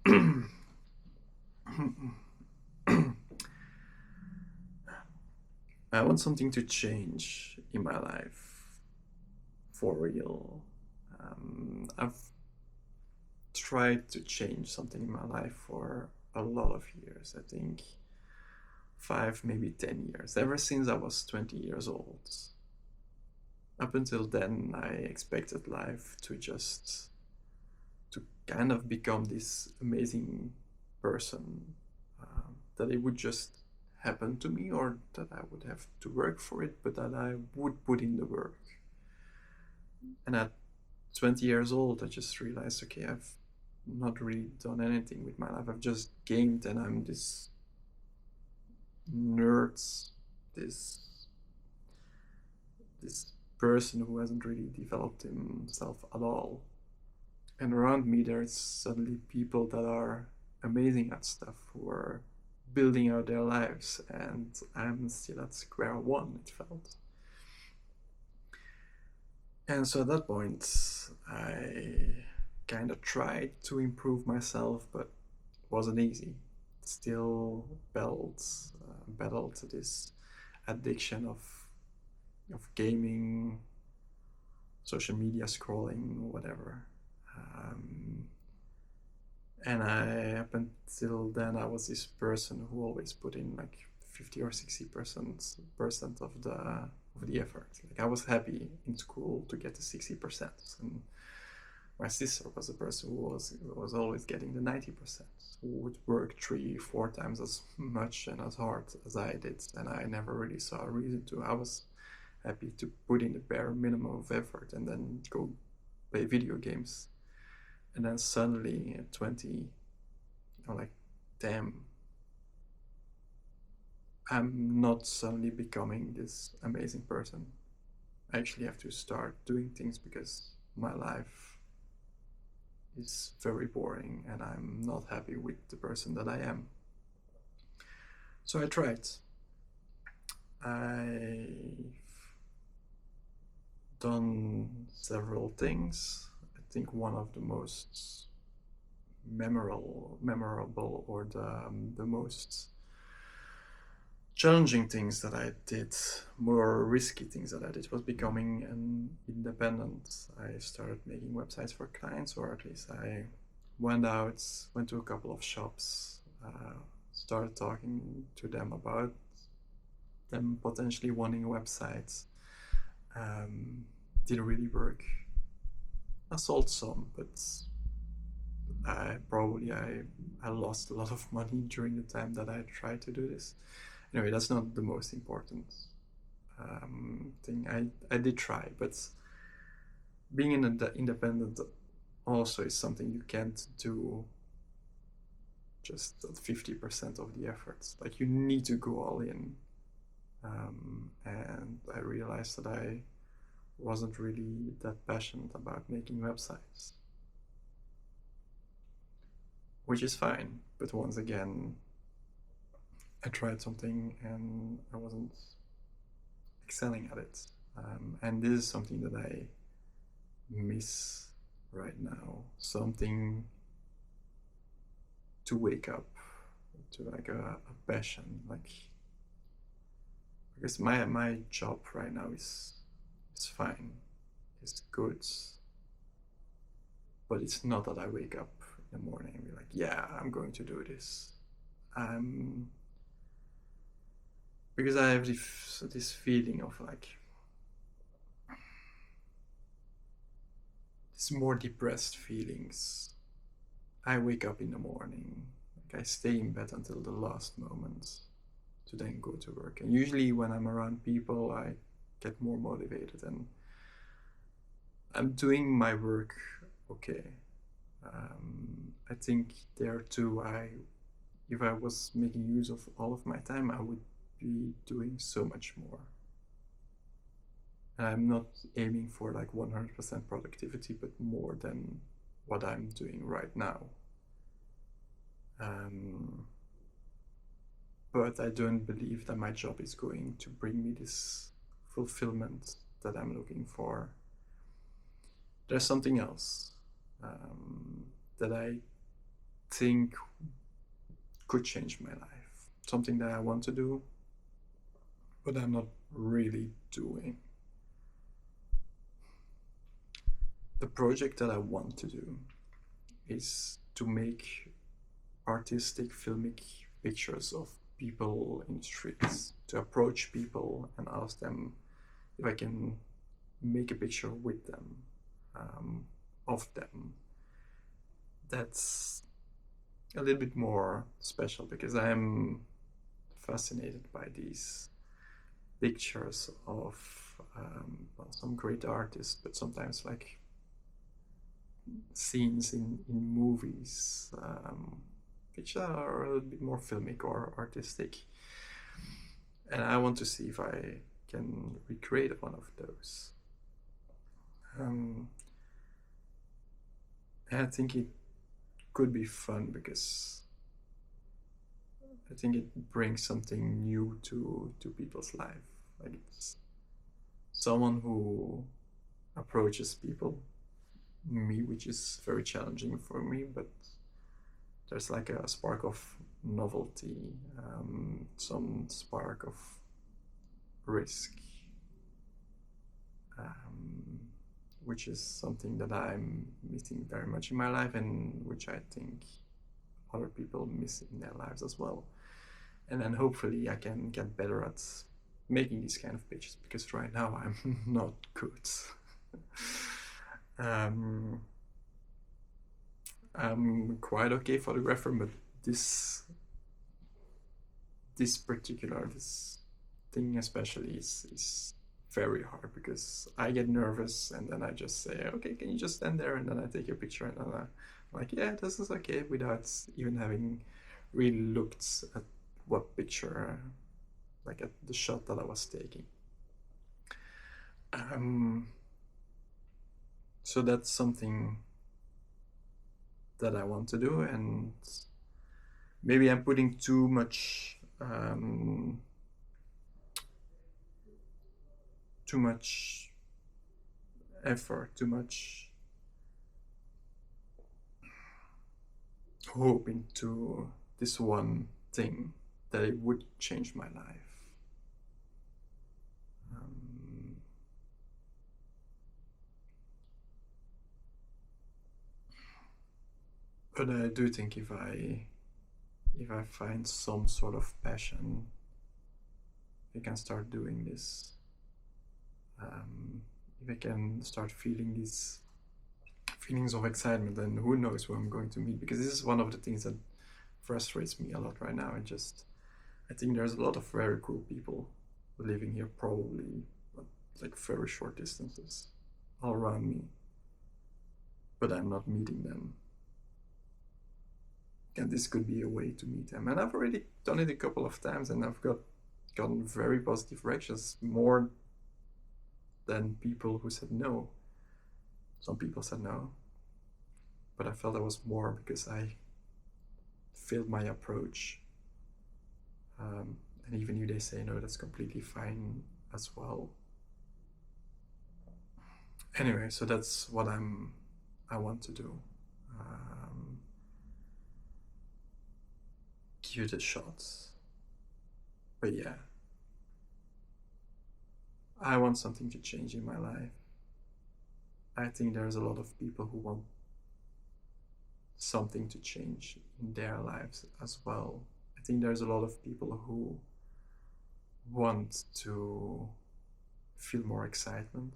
I want something to change in my life for real. I've tried to change something in my life for a lot of years. I think 5, maybe 10 years, ever since I was 20 years old. Up until then, I expected life to kind of become this amazing person, that it would just happen to me, or that I would have to work for it, but that I would put in the work. And at 20 years old, I just realized, okay, I've not really done anything with my life. I've just gamed, and I'm this nerd, this this person who hasn't really developed himself at all. And around me, there's suddenly people that are amazing at stuff, who are building out their lives, and I'm still at square one, it felt. And so at that point, I kind of tried to improve myself, but it wasn't easy. Still battled this addiction of gaming, social media scrolling, whatever. Um, and up until then, I was this person who always put in like 50 or 60% of the effort. Like, I was happy in school to get the 60%, and my sister was a person who was always getting the 90%, who would work 3, 4 times as much and as hard as I did, and I never really saw a reason to. I was happy to put in the bare minimum of effort and then go play video games. And then suddenly at 20, I'm like, damn, I'm not suddenly becoming this amazing person. I actually have to start doing things because my life is very boring and I'm not happy with the person that I am. So I tried. I've done several things. I think one of the most memorable, or the most challenging things that I did, more risky things that I did, was becoming an independent. I started making websites for clients, or at least I went to a couple of shops, started talking to them about them potentially wanting websites. Um, didn't really work. I sold some, but I lost a lot of money during the time that I tried to do this. Anyway, that's not the most important thing. I did try, but being independent also is something you can't do just at 50% of the efforts. Like, you need to go all in. And I realized that I wasn't really that passionate about making websites, which is fine. But once again, I tried something and I wasn't excelling at it. And this is something that I miss right now. Something to wake up to, like a passion. Like, because my job right now is fine, it's good, but it's not that I wake up in the morning and be like, yeah, I'm going to do this. Um, because I have this feeling of like this more depressed feelings. I wake up in the morning, like I stay in bed until the last moment to then go to work. And usually when I'm around people, I get more motivated and I'm doing my work okay. I think there too, if I was making use of all of my time, I would be doing so much more. And I'm not aiming for like 100% productivity, but more than what I'm doing right now. Um, but I don't believe that my job is going to bring me this fulfillment that I'm looking for. There's something else, that I think could change my life. Something that I want to do, but I'm not really doing. The project that I want to do is to make artistic filmic pictures of people in the streets, to approach people and ask them if I can make a picture with them, of them. That's a little bit more special because I am fascinated by these pictures of well, some great artists, but sometimes like scenes in movies, which are a little bit more filmic or artistic. And I want to see if I can recreate one of those. And I think it could be fun because I think it brings something new to people's life. Like it's someone who approaches people, me, which is very challenging for me, but there's like a spark of novelty, some spark of risk, which is something that I'm missing very much in my life and which I think other people miss in their lives as well. And then hopefully I can get better at making these kind of pictures because right now I'm not good. I'm quite okay photographer, but this this thing especially is very hard because I get nervous and then I just say, okay, can you just stand there? And then I take a picture and then I'm like, yeah, this is okay, without even having really looked at what picture, like at the shot that I was taking. So that's something that I want to do, and maybe I'm putting too much effort, too much hope into this one thing that it would change my life. But I do think if I find some sort of passion, I can start doing this. If I can start feeling these feelings of excitement, then who knows who I'm going to meet, because this is one of the things that frustrates me a lot right now. I think there's a lot of very cool people living here, probably at like very short distances all around me, but I'm not meeting them. And this could be a way to meet them. And I've already done it a couple of times and I've gotten very positive reactions, more than people who said no. Some people said no, but I felt that was more because I failed my approach. And even if they say no, that's completely fine as well. Anyway, so that's what I want to do. Give it a shot. But yeah, I want something to change in my life. I think there's a lot of people who want something to change in their lives as well. I think there's a lot of people who want to feel more excitement,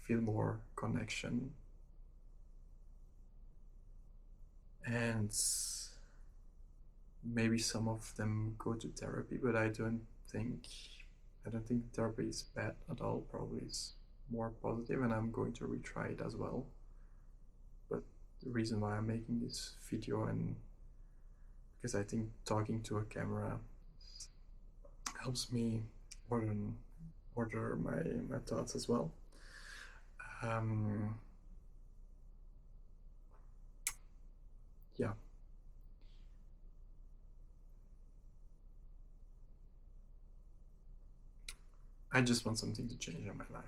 feel more connection, and maybe some of them go to therapy, but I don't think therapy is bad at all. Probably it's more positive, and I'm going to retry it as well. But the reason why I'm making this video, and because I think talking to a camera helps me order my thoughts as well. Yeah. I just want something to change in my life.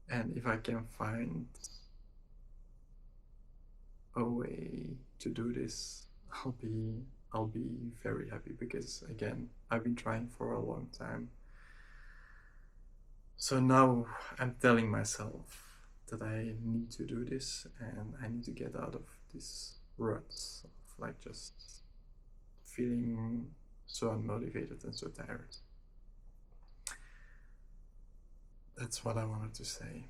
And if I can find a way to do this, I'll be very happy, because again, I've been trying for a long time. So now I'm telling myself that I need to do this, and I need to get out of this rut of like just feeling so unmotivated and so tired. That's what I wanted to say.